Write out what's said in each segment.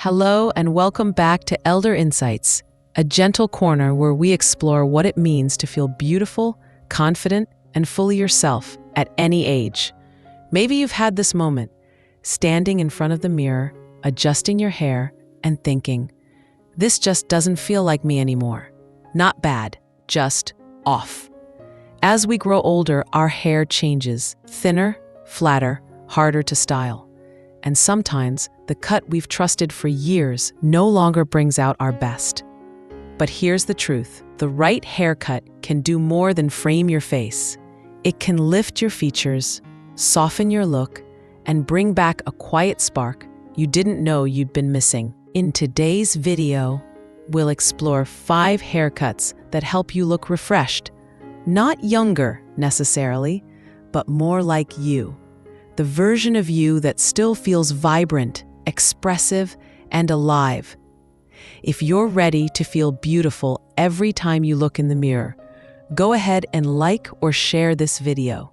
Hello and welcome back to Elder Insights, a gentle corner where we explore what it means to feel beautiful, confident, and fully yourself at any age. Maybe you've had this moment, standing in front of the mirror, adjusting your hair, and thinking, this just doesn't feel like me anymore. Not bad, just off. As we grow older, our hair changes, thinner, flatter, harder to style. And sometimes, the cut we've trusted for years no longer brings out our best. But here's the truth. The right haircut can do more than frame your face. It can lift your features, soften your look, and bring back a quiet spark you didn't know you'd been missing. In today's video, we'll explore 5 haircuts that help you look refreshed. Not younger, necessarily, but more like you. The version of you that still feels vibrant, expressive, and alive. If you're ready to feel beautiful every time you look in the mirror, go ahead and like or share this video.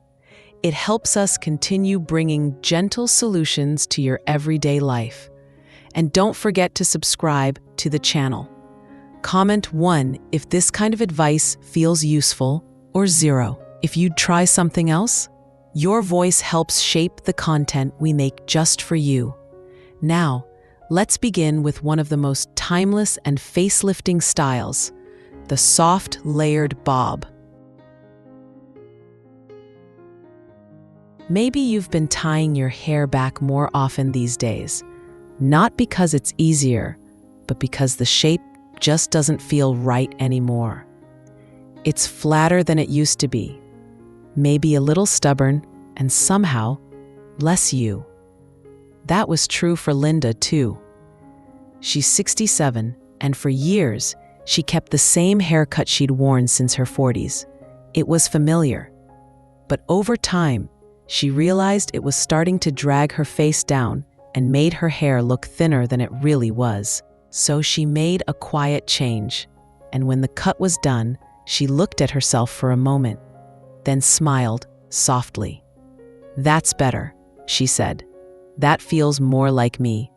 It helps us continue bringing gentle solutions to your everyday life. And don't forget to subscribe to the channel. Comment 1 if this kind of advice feels useful, or 0 if you'd try something else. Your voice helps shape the content we make just for you. Now, let's begin with one of the most timeless and facelifting styles, the soft layered bob. Maybe you've been tying your hair back more often these days, not because it's easier, but because the shape just doesn't feel right anymore. It's flatter than it used to be, maybe a little stubborn, and somehow less you. That was true for Linda, too. She's 67, and for years, she kept the same haircut she'd worn since her 40s. It was familiar. But over time, she realized it was starting to drag her face down and made her hair look thinner than it really was. So she made a quiet change, and when the cut was done, she looked at herself for a moment, then smiled softly. "That's better," she said. "That feels more like me."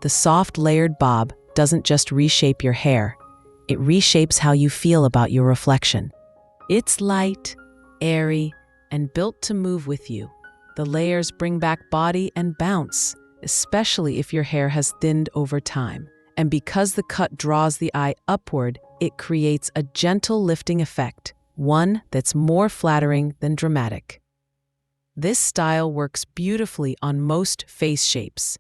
The soft layered bob doesn't just reshape your hair, it reshapes how you feel about your reflection. It's light, airy, and built to move with you. The layers bring back body and bounce, especially if your hair has thinned over time. And because the cut draws the eye upward, it creates a gentle lifting effect, one that's more flattering than dramatic. This style works beautifully on most face shapes.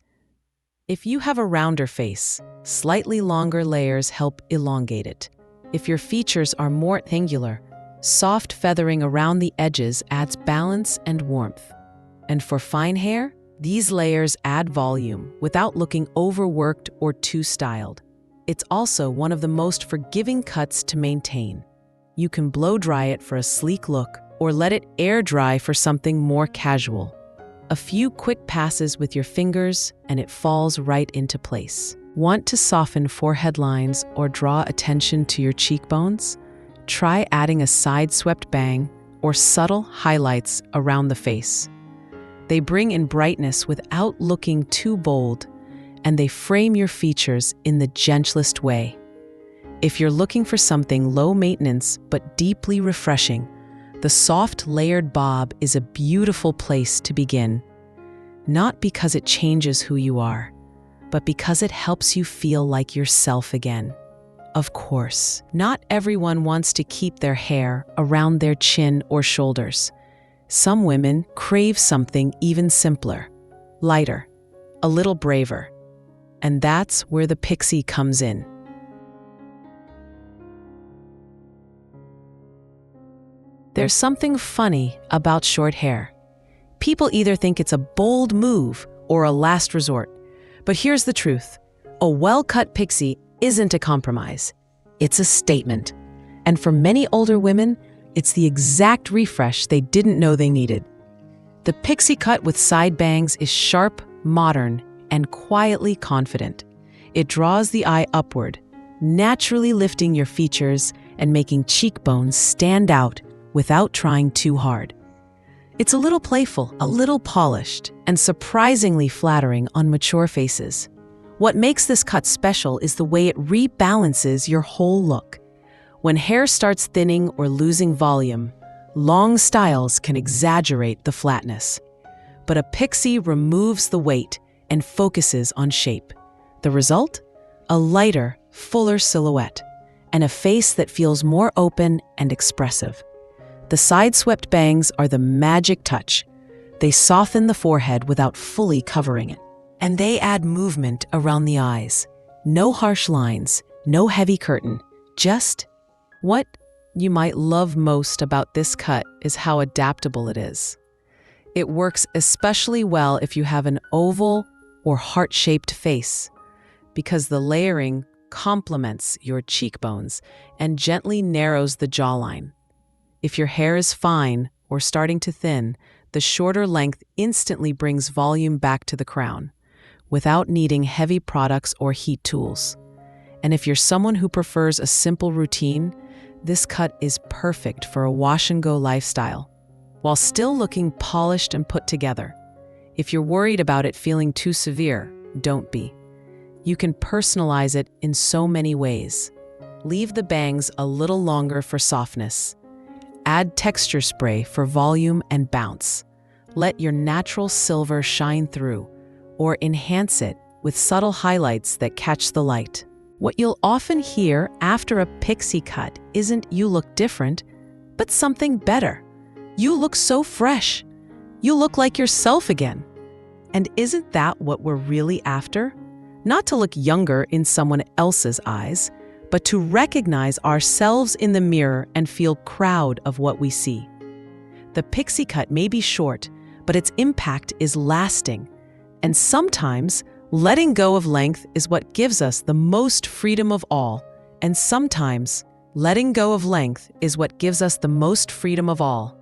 If you have a rounder face, slightly longer layers help elongate it. If your features are more angular, soft feathering around the edges adds balance and warmth. And for fine hair, these layers add volume without looking overworked or too styled. It's also one of the most forgiving cuts to maintain. You can blow dry it for a sleek look or let it air dry for something more casual. A few quick passes with your fingers and it falls right into place. Want to soften forehead lines or draw attention to your cheekbones? Try adding a side-swept bang or subtle highlights around the face. They bring in brightness without looking too bold, and they frame your features in the gentlest way. If you're looking for something low maintenance but deeply refreshing, the soft layered bob is a beautiful place to begin. Not because it changes who you are, but because it helps you feel like yourself again. Of course, not everyone wants to keep their hair around their chin or shoulders. Some women crave something even simpler, lighter, a little braver. And that's where the pixie comes in. There's something funny about short hair. People either think it's a bold move or a last resort. But here's the truth. A well-cut pixie isn't a compromise. It's a statement. And for many older women, it's the exact refresh they didn't know they needed. The pixie cut with side bangs is sharp, modern, and quietly confident. It draws the eye upward, naturally lifting your features and making cheekbones stand out without trying too hard. It's a little playful, a little polished, and surprisingly flattering on mature faces. What makes this cut special is the way it rebalances your whole look. When hair starts thinning or losing volume, long styles can exaggerate the flatness. But a pixie removes the weight and focuses on shape. The result? A lighter, fuller silhouette, and a face that feels more open and expressive. The side-swept bangs are the magic touch. They soften the forehead without fully covering it. And they add movement around the eyes. No harsh lines, no heavy curtain, just what you might love most about this cut is how adaptable it is. It works especially well if you have an oval or heart-shaped face, because the layering complements your cheekbones and gently narrows the jawline. If your hair is fine or starting to thin, the shorter length instantly brings volume back to the crown, without needing heavy products or heat tools. And if you're someone who prefers a simple routine, this cut is perfect for a wash-and-go lifestyle, while still looking polished and put together. If you're worried about it feeling too severe, don't be. You can personalize it in so many ways. Leave the bangs a little longer for softness. Add texture spray for volume and bounce. Let your natural silver shine through, or enhance it with subtle highlights that catch the light. What you'll often hear after a pixie cut isn't "you look different," but something better. "You look so fresh. You look like yourself again." And isn't that what we're really after? Not to look younger in someone else's eyes, but to recognize ourselves in the mirror and feel proud of what we see. The pixie cut may be short, but its impact is lasting. And sometimes, letting go of length is what gives us the most freedom of all. And sometimes, letting go of length is what gives us the most freedom of all.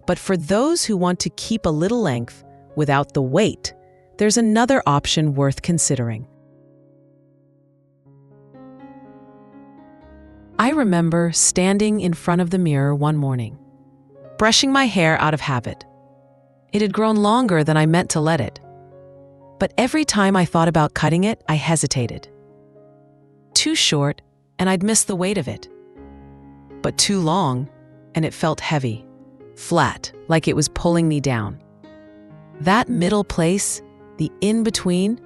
But for those who want to keep a little length without the weight, there's another option worth considering. I remember standing in front of the mirror one morning, brushing my hair out of habit. It had grown longer than I meant to let it. But every time I thought about cutting it, I hesitated. Too short, and I'd miss the weight of it. But too long, and it felt heavy, flat, like it was pulling me down. That middle place, the in-between,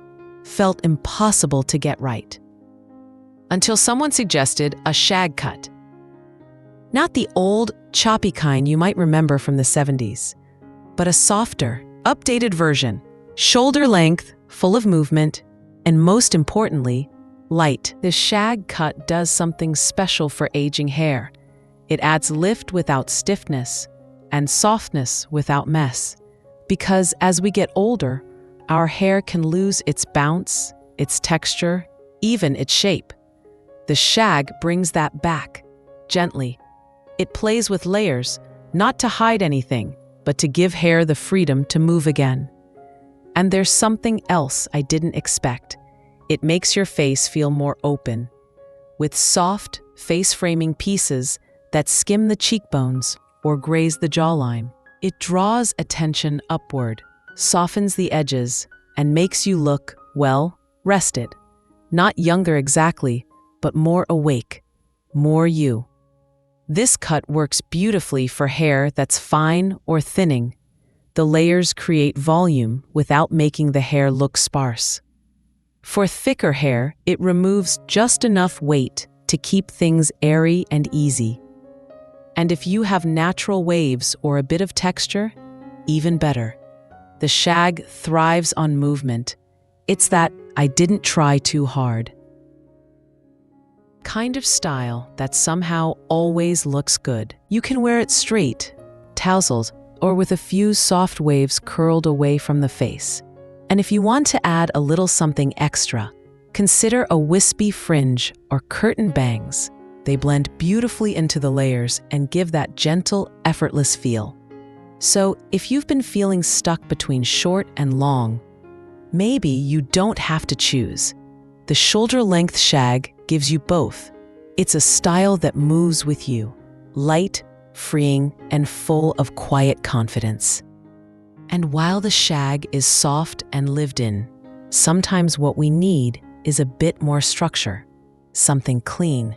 felt impossible to get right. Until someone suggested a shag cut. Not the old, choppy kind you might remember from the 70s, but a softer, updated version. Shoulder length, full of movement, and most importantly, light. The shag cut does something special for aging hair. It adds lift without stiffness and softness without mess. Because as we get older, our hair can lose its bounce, its texture, even its shape. The shag brings that back, gently. It plays with layers, not to hide anything, but to give hair the freedom to move again. And there's something else I didn't expect. It makes your face feel more open, with soft, face-framing pieces that skim the cheekbones or graze the jawline. It draws attention upward, softens the edges, and makes you look, well, rested. Not younger exactly, but more awake, more you. This cut works beautifully for hair that's fine or thinning. The layers create volume without making the hair look sparse. For thicker hair, it removes just enough weight to keep things airy and easy. And if you have natural waves or a bit of texture, even better. The shag thrives on movement. It's that "I didn't try too hard" kind of style that somehow always looks good. You can wear it straight, tousled, or with a few soft waves curled away from the face. And if you want to add a little something extra, consider a wispy fringe or curtain bangs. They blend beautifully into the layers and give that gentle, effortless feel. So if you've been feeling stuck between short and long, maybe you don't have to choose. The shoulder-length shag gives you both. It's a style that moves with you, light, freeing, and full of quiet confidence. And while the shag is soft and lived in, Sometimes what we need is a bit more structure, something clean,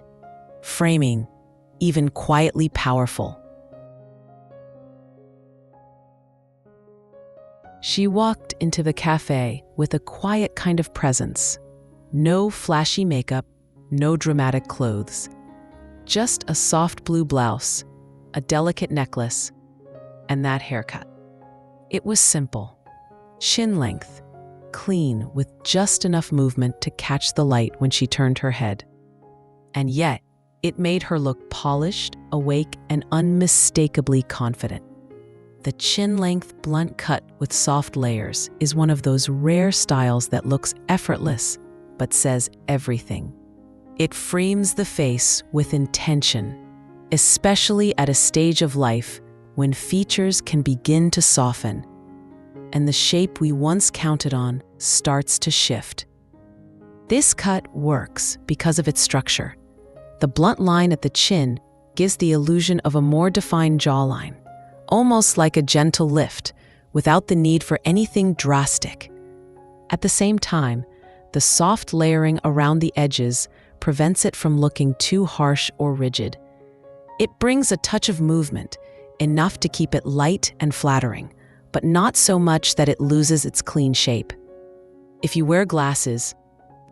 framing, even quietly powerful. She walked into the cafe with a quiet kind of presence. No flashy makeup, no dramatic clothes. Just a soft blue blouse, a delicate necklace, and that haircut. It was simple, chin length, clean with just enough movement to catch the light when she turned her head. And yet, it made her look polished, awake, and unmistakably confident. The chin-length blunt cut with soft layers is one of those rare styles that looks effortless but says everything. It frames the face with intention, especially at a stage of life when features can begin to soften and the shape we once counted on starts to shift. This cut works because of its structure. The blunt line at the chin gives the illusion of a more defined jawline, almost like a gentle lift, without the need for anything drastic. At the same time, the soft layering around the edges prevents it from looking too harsh or rigid. It brings a touch of movement, enough to keep it light and flattering, but not so much that it loses its clean shape. If you wear glasses,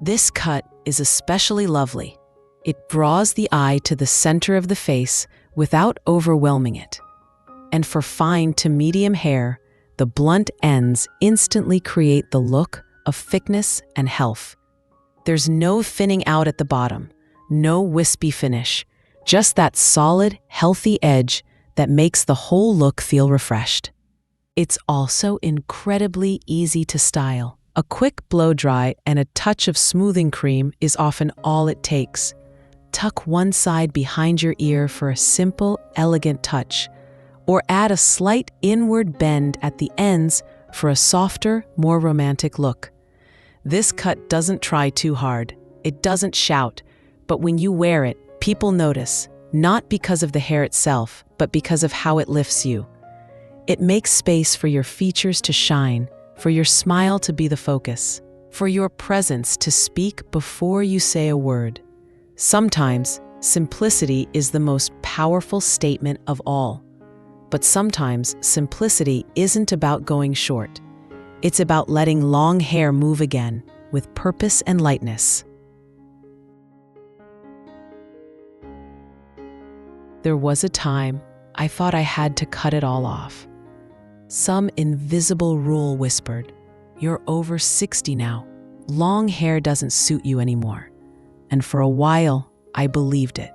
this cut is especially lovely. It draws the eye to the center of the face without overwhelming it. And for fine to medium hair, the blunt ends instantly create the look of thickness and health. There's no thinning out at the bottom, no wispy finish, just that solid, healthy edge that makes the whole look feel refreshed. It's also incredibly easy to style. A quick blow dry and a touch of smoothing cream is often all it takes. Tuck one side behind your ear for a simple, elegant touch, or add a slight inward bend at the ends for a softer, more romantic look. This cut doesn't try too hard. It doesn't shout, but when you wear it, people notice, not because of the hair itself, but because of how it lifts you. It makes space for your features to shine, for your smile to be the focus, for your presence to speak before you say a word. Sometimes, simplicity is the most powerful statement of all. But sometimes, simplicity isn't about going short. It's about letting long hair move again, with purpose and lightness. There was a time I thought I had to cut it all off. Some invisible rule whispered, "You're over 60 now. Long hair doesn't suit you anymore." And for a while, I believed it.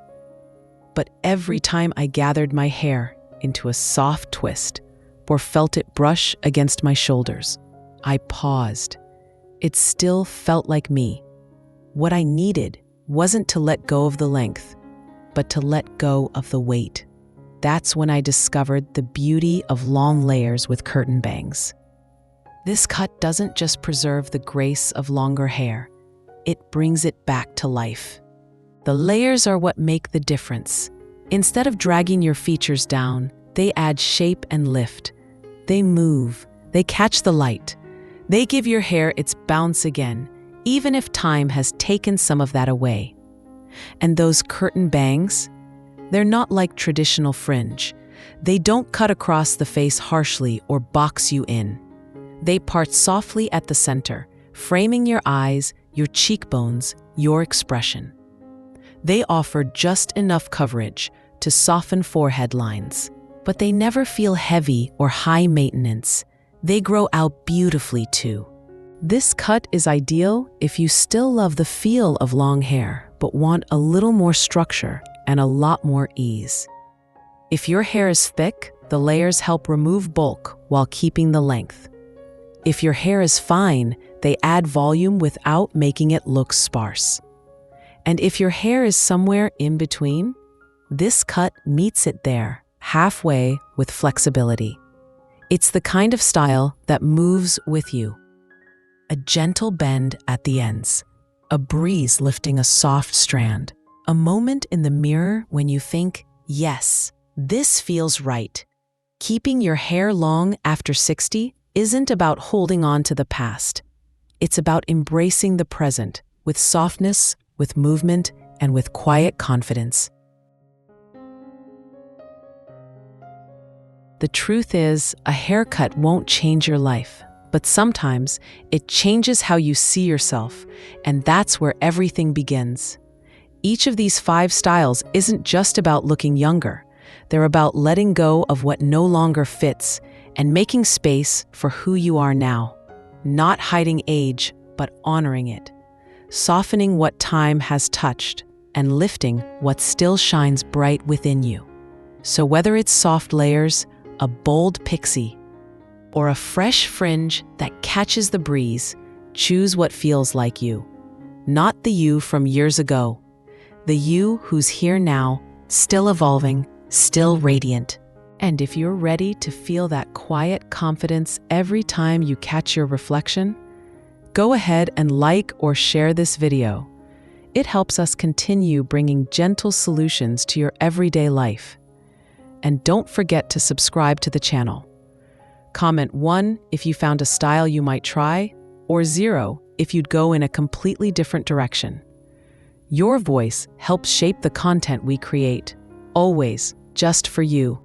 But every time I gathered my hair into a soft twist or felt it brush against my shoulders, I paused. It still felt like me. What I needed wasn't to let go of the length, but to let go of the weight. That's when I discovered the beauty of long layers with curtain bangs. This cut doesn't just preserve the grace of longer hair, it brings it back to life. The layers are what make the difference. Instead of dragging your features down, they add shape and lift. They move, they catch the light. They give your hair its bounce again, even if time has taken some of that away. And those curtain bangs? They're not like traditional fringe. They don't cut across the face harshly or box you in. They part softly at the center, framing your eyes, your cheekbones, your expression. They offer just enough coverage to soften forehead lines, but they never feel heavy or high maintenance. They grow out beautifully too. This cut is ideal if you still love the feel of long hair, but want a little more structure and a lot more ease. If your hair is thick, the layers help remove bulk while keeping the length. If your hair is fine, they add volume without making it look sparse. And if your hair is somewhere in between, this cut meets it there, halfway with flexibility. It's the kind of style that moves with you. A gentle bend at the ends, a breeze lifting a soft strand, a moment in the mirror when you think, yes, this feels right. Keeping your hair long after 60 isn't about holding on to the past. It's about embracing the present with softness, with movement, and with quiet confidence. The truth is, a haircut won't change your life, but sometimes it changes how you see yourself, and that's where everything begins. Each of these 5 styles isn't just about looking younger. They're about letting go of what no longer fits and making space for who you are now. Not hiding age, but honoring it. Softening what time has touched and lifting what still shines bright within you. So whether it's soft layers, a bold pixie, or a fresh fringe that catches the breeze, choose what feels like you. Not the you from years ago. The you who's here now, still evolving, still radiant. And if you're ready to feel that quiet confidence every time you catch your reflection, go ahead and like or share this video. It helps us continue bringing gentle solutions to your everyday life. And don't forget to subscribe to the channel. Comment 1 if you found a style you might try, or 0 if you'd go in a completely different direction. Your voice helps shape the content we create, always just for you.